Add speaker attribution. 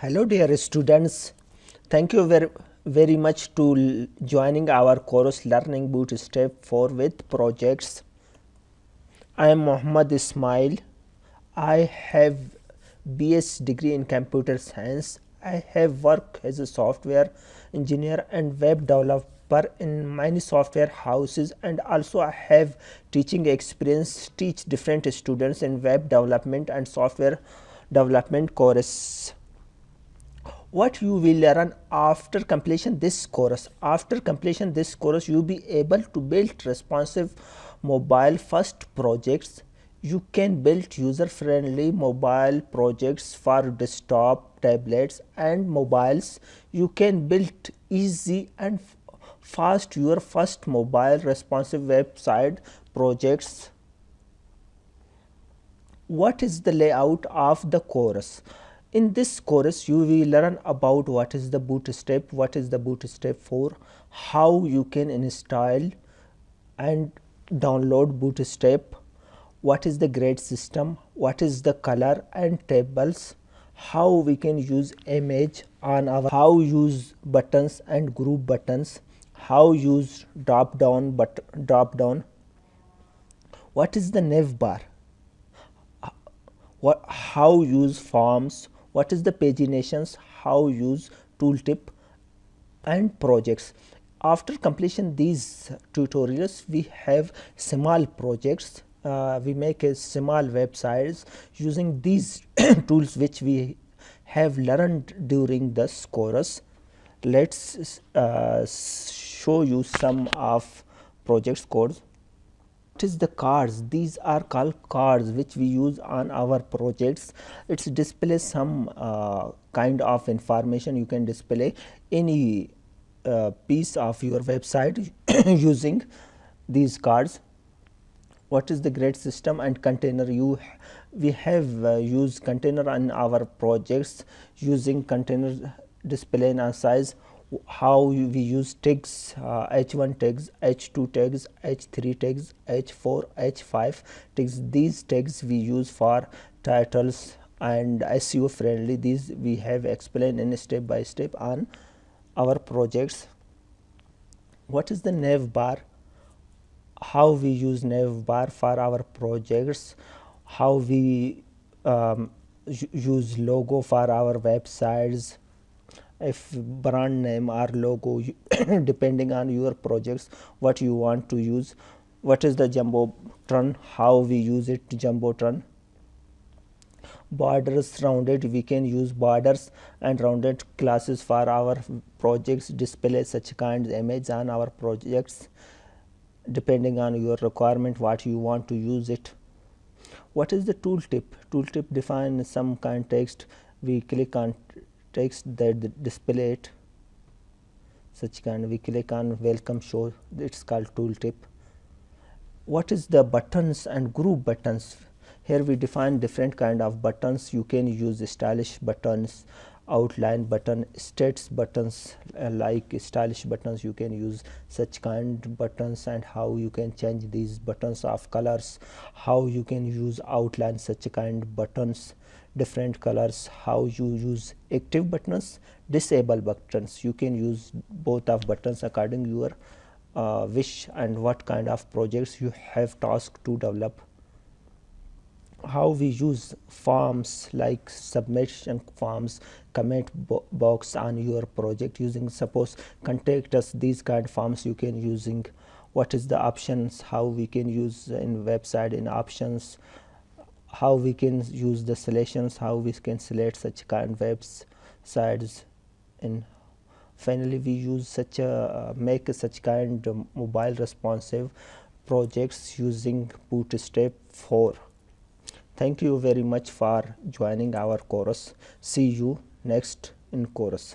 Speaker 1: Hello dear students, thank you very much to joining our course Learning Bootstrap 4 with projects. I am Muhammad Ismail. I have BS degree in computer science. I have worked as a software engineer and web developer in many software houses, and also I have teaching experience, teach different students in web development and software development course. What you will learn after completion this course, you'll be able to build responsive mobile first projects. You can build user friendly mobile projects for desktop, tablets and mobiles. You can build easy and fast your first mobile responsive website projects. What is the layout of the course? In this course you will learn about what is the Bootstrap, what is the Bootstrap 4, how you can install and download Bootstrap, what is the grade system, what is the color and tables, how we can use image on our, how use buttons and group buttons, how use drop down, what is the nav bar, how use forms, what is the paginations, how use tooltip and projects. After completion these tutorials we have small projects. We make a small websites using these tools which we have learned during this course. Let's show you some of projects codes. What is the cards? These are called cards which we use on our projects. It's display some kind of information. You can display any piece of your website using these cards. What is the grade system and container? We have used container on our projects using container display and size. How we use tags, h1 tags, h2 tags, h3 tags, h4, h5 tags. These tags we use for titles and SEO friendly. These we have explained in step by step on our projects. What is the nav bar? How we use nav bar for our projects, how we use logo for our websites, if brand name or logo depending on your projects what you want to use. What is the jumbotron? How we use it, jumbotron. Borders, rounded, we can use borders and rounded classes for our projects, display such kind image on our projects depending on your requirement what you want to use it. What is the tooltip? Tooltip define some kind text. We click on text that display it, such kind. We click on welcome show, it's called tooltip. What is the buttons and group buttons? Here we define different kind of buttons. You can use stylish buttons, outline button, stats buttons, like stylish buttons. You can use such kind buttons, and how you can change these buttons of colors, how you can use outline such kind buttons, different colors, how you use active buttons, disable buttons. You can use both of buttons according your wish and what kind of projects you have task to develop. How we use forms like submission forms, comment box on your project using, suppose contact us, these kind of forms you can using. What is the options? How we can use in website in options, how we can use the selections, how we can select such kind of websites. And finally we use such a make such kind of mobile responsive projects using Bootstrap 4. Thank you very much for joining our course. See you next in course.